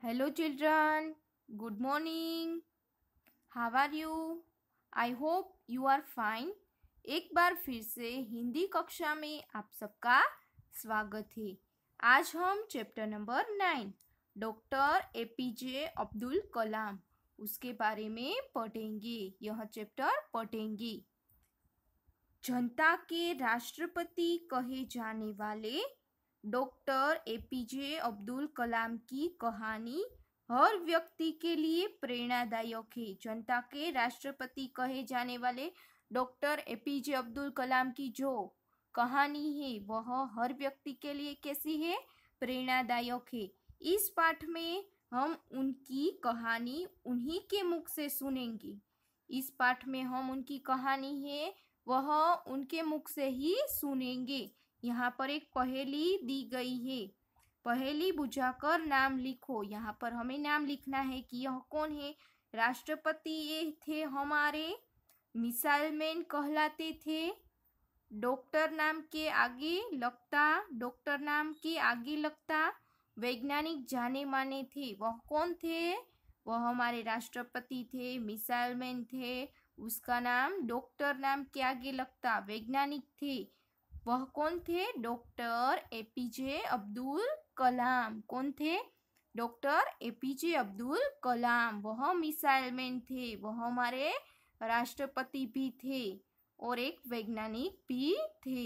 Hello children, good morning. How are you? I hope you are fine. एक बार फिर से हिंदी कक्षा में आप सबका स्वागत है। आज हम chapter number 9 doctor APJ Abdul Kalam उसके बारे में पढ़ेंगे। यह चैप्टर पढ़ेंगे। जनता के राष्ट्रपति कहे जाने वाले डॉक्टर एपीजे अब्दुल कलाम की कहानी हर व्यक्ति के लिए प्रेरणादायक है। जनता के राष्ट्रपति कहे जाने वाले डॉक्टर एपीजे अब्दुल कलाम की जो कहानी है वह हर व्यक्ति के लिए कैसी है? प्रेरणादायक है। इस पाठ में हम उनकी कहानी उन्हीं के मुख से सुनेंगे। इस पाठ में हम उनकी कहानी है वह उनके मुख से ही सुनेंगे। यहाँ पर एक पहेली दी गई है। पहेली बुझाकर नाम लिखो। यहाँ पर हमें नाम लिखना है कि यह कौन है। राष्ट्रपति ये थे हमारे, मिसाइल मैन कहलाते थे, डॉक्टर नाम के आगे लगता वैज्ञानिक जाने माने थे। वह कौन थे? वह हमारे राष्ट्रपति थे, मिसाइल मैन थे, उसका नाम डॉक्टर नाम के आगे लगता वैज्ञानिक थे। वह कौन थे? डॉक्टर एपीजे अब्दुल कलाम। कौन थे? डॉक्टर एपीजे अब्दुल कलाम। वह मिसाइल मैन थे, वह हमारे राष्ट्रपति भी थे और एक वैज्ञानिक भी थे।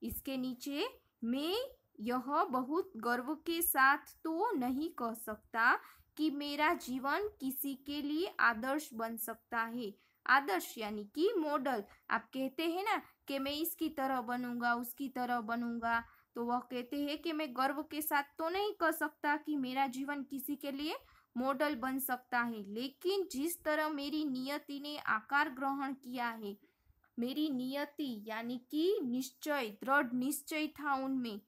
इसके नीचे मैं यह बहुत गर्व के साथ तो नहीं कह सकता कि मेरा जीवन किसी के लिए आदर्श बन सकता है। आदर्श यानी कि मॉडल। आप कहते हैं ना कि मैं इसकी तरह बनूंगा, उसकी तरह बनूंगा, तो वह कहते हैं कि मैं गर्व के साथ तो नहीं कह सकता कि मेरा जीवन किसी के लिए मॉडल बन सकता है, लेकिन जिस तरह मेरी नियति ने आकार ग्रहण किया है, मेरी नियति यानी कि निश्चय, दृढ़ निश्चय था उनमें,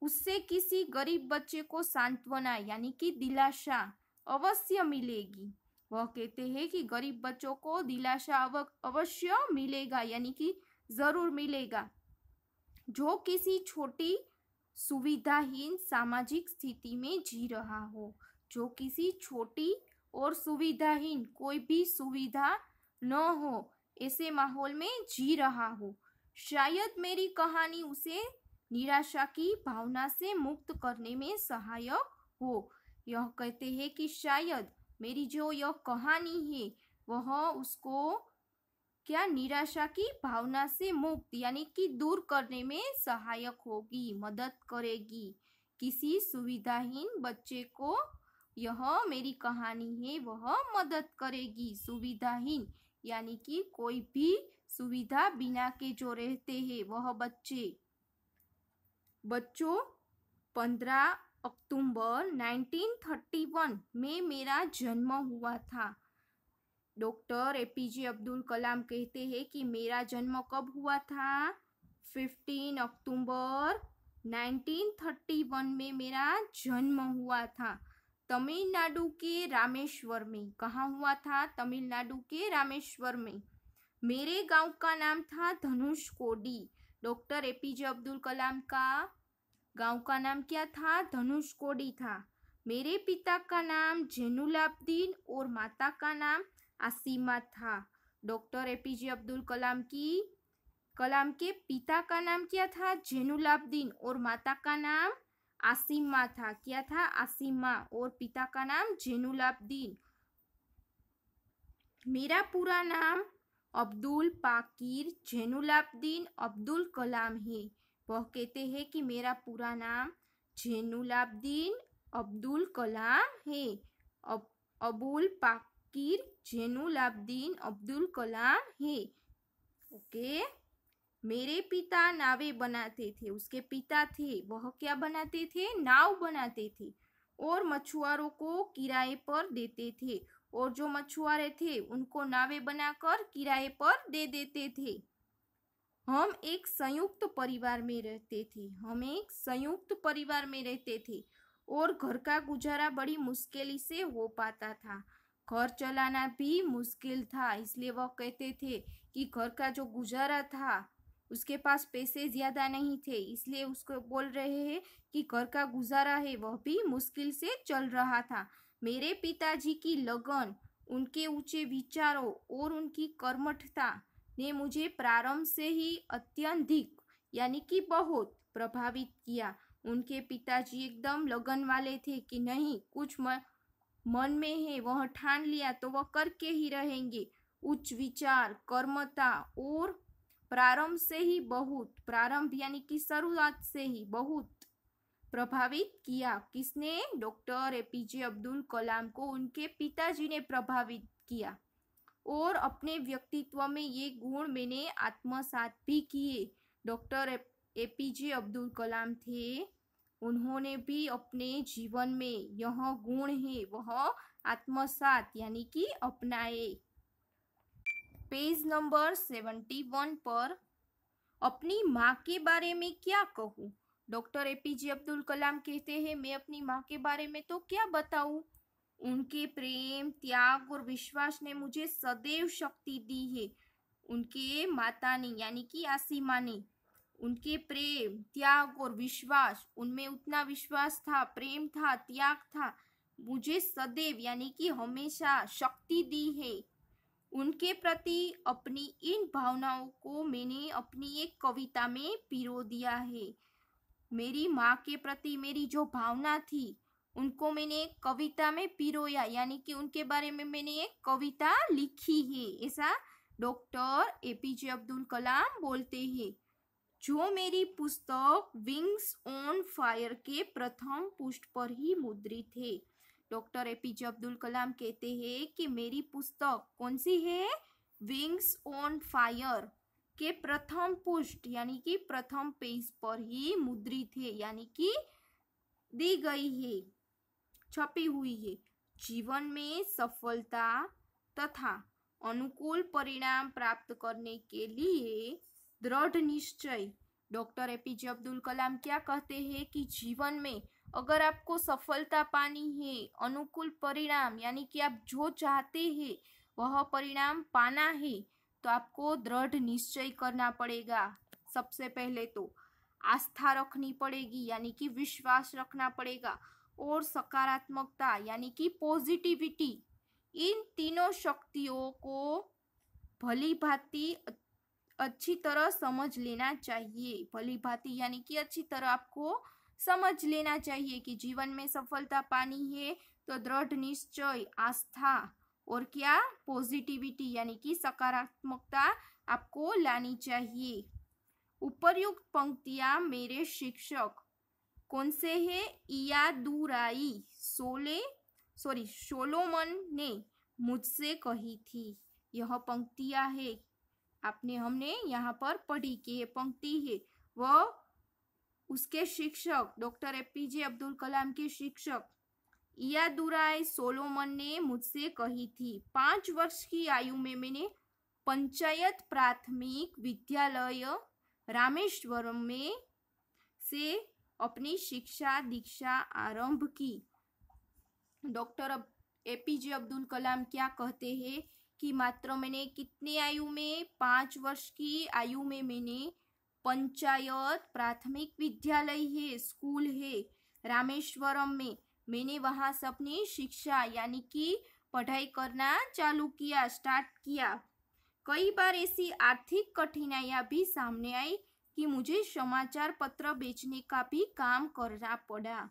उससे किसी गरीब बच्चे को सांत्वना यानी कि दिलासा अवश्य मिलेगी। वह कहते हैं कि गरीब बच्चों को दिलासा अवश्य मिलेगा यानी कि जरूर मिलेगा। जो किसी छोटी सुविधाहीन सामाजिक स्थिति में जी रहा हो, जो किसी छोटी और सुविधाहीन, कोई भी सुविधा न हो, ऐसे माहौल में जी रहा हो, शायद मेरी कहानी उसे निराशा की भावना से मुक्त करने में सहायक हो। यह कहते हैं कि शायद मेरी जो यह कहानी है वह उसको क्या निराशा की भावना से मुक्त यानी कि दूर करने में सहायक होगी, मदद करेगी। किसी सुविधाहीन बच्चे को यह मेरी कहानी है वह मदद करेगी। सुविधाहीन यानी कि कोई भी सुविधा बिना के जो रहते हैं वह बच्चों 15 अक्टूबर 1931 में मेरा जन्म हुआ था। डॉक्टर एपीजे अब्दुल कलाम कहते हैं कि मेरा जन्म कब हुआ था? 15 अक्टूबर 1931 में मेरा जन्म हुआ था। तमिलनाडु के रामेश्वर में। कहाँ हुआ था? तमिलनाडु के रामेश्वर में। मेरे गांव का नाम था धनुषकोडी। डॉक्टर एपीजे अब्दुल कलाम का गांव का नाम क्या था? धनुषकोडी था। मेरे पिता का नाम जैनुलाब्दीन और माता का नाम आसिमा था। डॉक्टर एपीजे अब्दुल कलाम के पिता का नाम क्या था? जैनुलाब्दीन और माता का नाम आसिमा था। क्या था? आसिमा। और पिता का नाम जैनुलाब्दीन। मेरा पूरा नाम अब्दुल पाकिर जैनुलाब्दीन अब्दुल कलाम है। वह कहते हैं कि मेरा पूरा नाम जैनुलाब्दीन अब्दुल कलाम है। अबुल पाकिर जैनुलाब्दीन अब्दुल कलाम है। ओके। मेरे पिता नावें बनाते थे। उसके पिता थे वह क्या बनाते थे? नाव बनाते थे और मछुआरों को किराए पर देते थे, और जो मछुआरे थे उनको नावें बनाकर किराए पर दे देते थे। हम एक संयुक्त परिवार में रहते थे और घर का गुजारा बड़ी मुश्किल से हो पाता था। घर चलाना भी मुश्किल था, इसलिए वह कहते थे कि घर का जो गुजारा था उसके पास पैसे ज्यादा नहीं थे, इसलिए उसको बोल रहे हैं कि घर का गुजारा है वह भी मुश्किल से चल रहा था। मेरे पिताजी की लगन, उनके ऊंचे विचारों और उनकी कर्मठता ने मुझे प्रारंभ से ही अत्यधिक यानी कि बहुत प्रभावित किया। उनके पिताजी एकदम लगन वाले थे कि नहीं, कुछ मन में है वह ठान लिया तो वह करके ही रहेंगे। उच्च विचार, कर्मता और प्रारंभ यानी कि शुरुआत से ही बहुत प्रभावित किया। किसने? डॉक्टर एपीजे अब्दुल कलाम को उनके पिताजी ने प्रभावित किया और अपने व्यक्तित्व में ये गुण मैंने आत्मसात भी किए। डॉक्टर एपीजे अब्दुल कलाम थे, उन्होंने भी अपने जीवन में यह गुण है वह आत्मसात यानी कि अपनाए। पेज नंबर 71 पर अपनी माँ के बारे में क्या कहूँ? डॉक्टर एपीजे अब्दुल कलाम कहते हैं मैं अपनी माँ के बारे में तो क्या बताऊँ। उनके प्रेम, त्याग और विश्वास ने मुझे सदैव शक्ति दी है। उनके माता ने यानी कि आसिमा ने उनके प्रेम, त्याग और विश्वास, उनमें उतना विश्वास था, प्रेम था, त्याग था, मुझे सदैव यानी कि हमेशा शक्ति दी है। उनके प्रति अपनी इन भावनाओं को मैंने अपनी एक कविता में पिरो दिया है। मेरी माँ के प्रति मेरी जो भावना थी उनको मैंने एक कविता में पिरोया, यानी कि उनके बारे में मैंने एक कविता लिखी है, ऐसा डॉक्टर एपीजे अब्दुल कलाम बोलते हैं। जो मेरी पुस्तक विंग्स ऑन फायर के प्रथम पृष्ठ पर ही मुद्रित है। डॉक्टर एपीजे अब्दुल कलाम कहते हैं कि मेरी पुस्तक कौन सी है? विंग्स ऑन फायर के प्रथम पृष्ठ यानी कि प्रथम पेज पर ही मुद्रित है, यानी कि दी गई है, छपी हुई है। जीवन में सफलता तथा अनुकूल परिणाम प्राप्त करने के लिए दृढ़ निश्चय। डॉक्टर एपीजे अब्दुल कलाम क्या कहते हैं कि जीवन में अगर आपको सफलता पानी है, अनुकूल परिणाम यानी कि आप जो चाहते हैं वह परिणाम पाना है, तो आपको दृढ़ निश्चय करना पड़ेगा। सबसे पहले तो आस्था रखनी पड़ेगी यानी कि विश्वास रखना पड़ेगा, और सकारात्मकता यानी कि पॉजिटिविटी, इन तीनों शक्तियों को भली भांति अच्छी तरह समझ लेना चाहिए। भली भांति यानी कि अच्छी तरह आपको समझ लेना चाहिए कि जीवन में सफलता पानी है तो दृढ़ निश्चय, आस्था और क्या? पॉजिटिविटी यानी कि सकारात्मकता आपको लानी चाहिए। उपर्युक्त पंक्तियां मेरे शिक्षक कौन से है? इयादुराई सोलोमन ने मुझसे कही थी। यह पंक्तियां है, हमने यहाँ पर पढ़ी कि ये पंक्ति है वह उसके शिक्षक डॉक्टर एपीजे अब्दुल कलाम के शिक्षक इयादुराई सोलोमन ने मुझसे कही थी। 5 वर्ष की आयु में मैंने पंचायत प्राथमिक विद्यालय रामेश्वरम में से अपनी शिक्षा दीक्षा आरंभ की। डॉक्टर एपीजे अब्दुल कलाम क्या कहते हैं कि मात्र मैंने कितनी आयु में? 5 वर्ष की आयु में मैंने पंचायत प्राथमिक विद्यालय है, स्कूल है रामेश्वरम में, मैंने वहां से अपनी शिक्षा यानी कि पढ़ाई करना चालू किया, स्टार्ट किया। कई बार ऐसी आर्थिक कठिनाइयां भी सामने आई कि मुझे समाचार पत्र बेचने का भी काम करना पड़ा।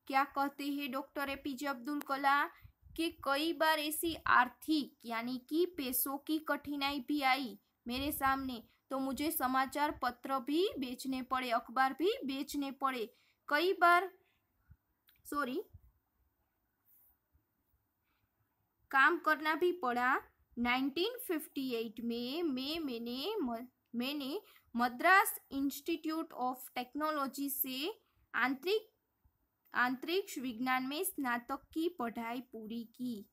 क्या कहते हैं डॉक्टर एपीजे अब्दुल कलाम कि कई बार ऐसी आर्थिक यानी कि पैसों की कठिनाई भी आई मेरे सामने, तो मुझे समाचार पत्र भी बेचने पड़े, अखबार भी बेचने पड़े, कई बार काम करना भी पड़ा। 1958 में मैंने मद्रास इंस्टीट्यूट ऑफ टेक्नोलॉजी से अंतरिक्ष विज्ञान में स्नातक की पढ़ाई पूरी की।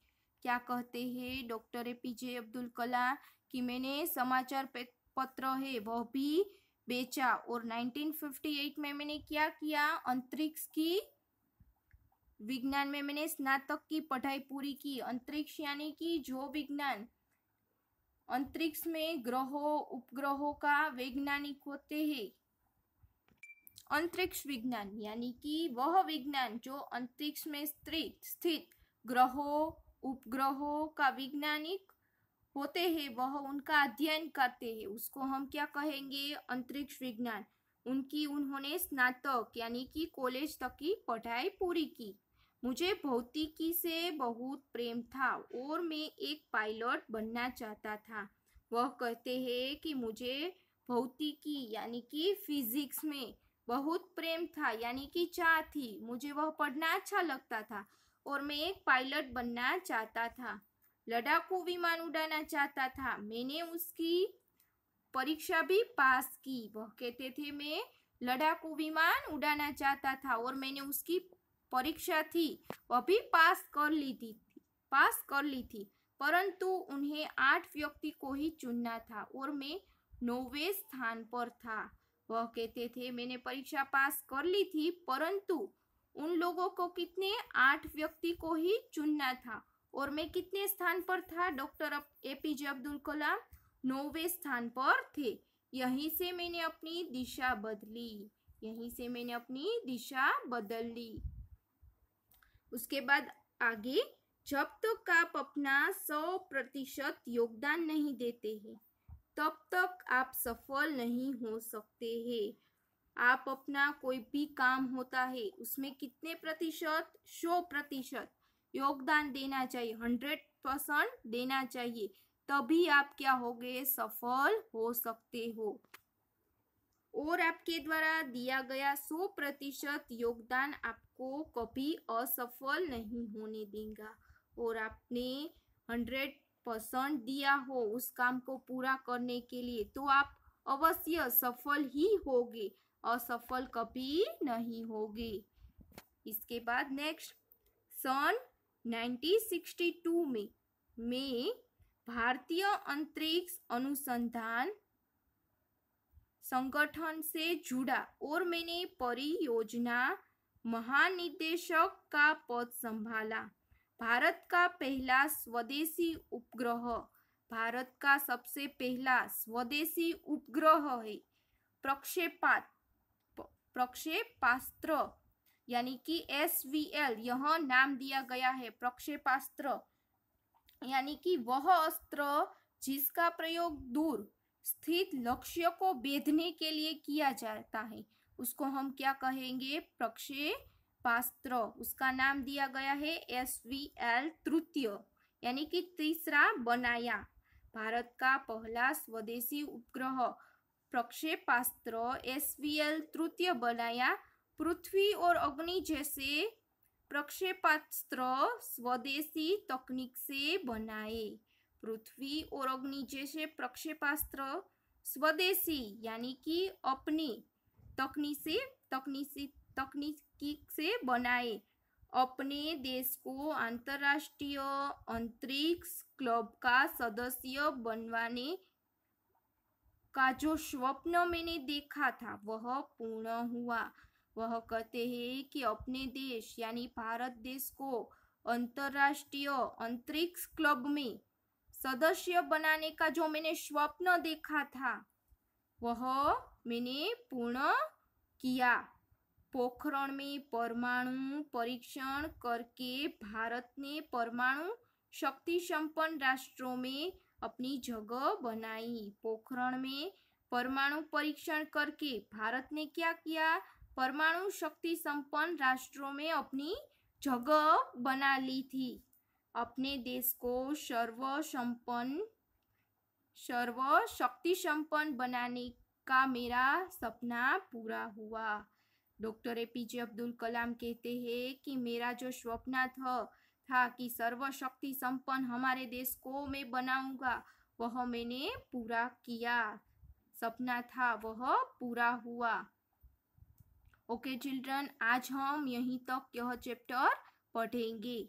क्या कहते हैं डॉक्टर एपीजे अब्दुल कलाम कि मैंने समाचार पत्र है वह भी बेचा, और 1958 में मैंने क्या किया? अंतरिक्ष की विज्ञान में मैंने स्नातक की पढ़ाई पूरी की। अंतरिक्ष यानी कि जो विज्ञान अंतरिक्ष में ग्रहों उपग्रहों का वैज्ञानिक होते हैं। अंतरिक्ष विज्ञान यानी कि वह विज्ञान जो अंतरिक्ष में स्थित ग्रहों उपग्रहों का वैज्ञानिक होते हैं, वह उनका अध्ययन करते हैं, उसको हम क्या कहेंगे? अंतरिक्ष विज्ञान। उन्होंने स्नातक यानी कि कॉलेज तक की पढ़ाई पूरी की। मुझे भौतिकी से बहुत प्रेम था और मैं एक पायलट बनना चाहता था। वह कहते हैं कि मुझे भौतिकी यानी कि फिजिक्स में बहुत प्रेम था यानी कि चाह थी, मुझे वह पढ़ना अच्छा लगता था और मैं एक पायलट बनना चाहता था। लड़ाकू विमान उड़ाना चाहता था। मैंने उसकी परीक्षा भी पास की। वह कहते थे मैं लड़ाकू विमान उड़ाना चाहता था और मैंने उसकी परीक्षा थी वह भी पास कर ली थी, परंतु उन्हें 8 व्यक्ति को ही चुनना था और मैं 9वें स्थान पर था। वह कहते थे मैंने परीक्षा पास कर ली थी, परंतु उन लोगों को कितने 8 व्यक्ति को ही चुनना था और मैं कितने स्थान पर था? डॉक्टर एपीजे अब्दुल कलाम 9वें स्थान पर थे। यहीं से मैंने अपनी दिशा बदल ली। उसके बाद आगे, जब तक आप अपना 100% योगदान नहीं देते हैं तब तक आप सफल नहीं हो सकते हैं। आप अपना कोई भी काम होता है उसमें कितने प्रतिशत? 100% योगदान देना चाहिए, 100% देना चाहिए, तभी आप क्या होगे? सफल हो सकते हो। और आपके द्वारा दिया गया 100% योगदान आपको कभी असफल नहीं होने देगा। और आपने 100% दिया हो उस काम को पूरा करने के लिए तो आप अवश्य सफल ही होगे, असफल कभी नहीं होगे। इसके बाद नेक्स्ट, सन 1962 में मैं भारतीय अंतरिक्ष अनुसंधान संगठन से जुड़ा और मैंने परियोजना महानिदेशक का पद संभाला। भारत का पहला स्वदेशी उपग्रह, भारत का सबसे पहला स्वदेशी उपग्रह है प्रक्षेपास्त्र यानी कि SVL, यह नाम दिया गया है प्रक्षेपास्त्र, यानी कि वह अस्त्र जिसका प्रयोग दूर स्थित लक्ष्य को भेदने के लिए किया जाता है, उसको हम क्या कहेंगे? प्रक्षेपास्त्र। उसका नाम दिया गया है SVL तृतीय यानी कि तीसरा बनाया। भारत का पहला स्वदेशी उपग्रह प्रक्षेपास्त्र SVL तृतीय बनाया। पृथ्वी और अग्नि जैसे प्रक्षेपास्त्र स्वदेशी तकनीक से बनाए। पृथ्वी और अग्नि जैसे प्रक्षेपास्त्र स्वदेशी यानी कि अपनी तकनीकी से बनाए। अपने देश को अंतर्राष्ट्रीय अंतरिक्ष क्लब का सदस्य बनवाने का जो स्वप्न मैंने देखा था वह पूर्ण हुआ। वह कहते हैं कि अपने देश यानी भारत देश को अंतर्राष्ट्रीय अंतरिक्ष क्लब में सदस्य बनाने का जो मैंने स्वप्न देखा था वह मैंने पूर्ण किया। पोखरण में परमाणु परीक्षण करके भारत ने परमाणु शक्ति संपन्न राष्ट्रों में अपनी जगह बनाई। पोखरण में परमाणु परीक्षण करके भारत ने क्या किया? परमाणु शक्ति संपन्न राष्ट्रों में अपनी जगह बना ली थी। अपने देश को सर्वशक्ति संपन्न बनाने का मेरा सपना पूरा हुआ। डॉक्टर एपीजे अब्दुल कलाम कहते हैं कि मेरा जो स्वप्न था कि सर्वशक्ति संपन्न हमारे देश को मैं बनाऊंगा, वह मैंने पूरा किया। सपना था वह पूरा हुआ। ओके चिल्ड्रन, आज हम यहीं तक यह चैप्टर पढ़ेंगे।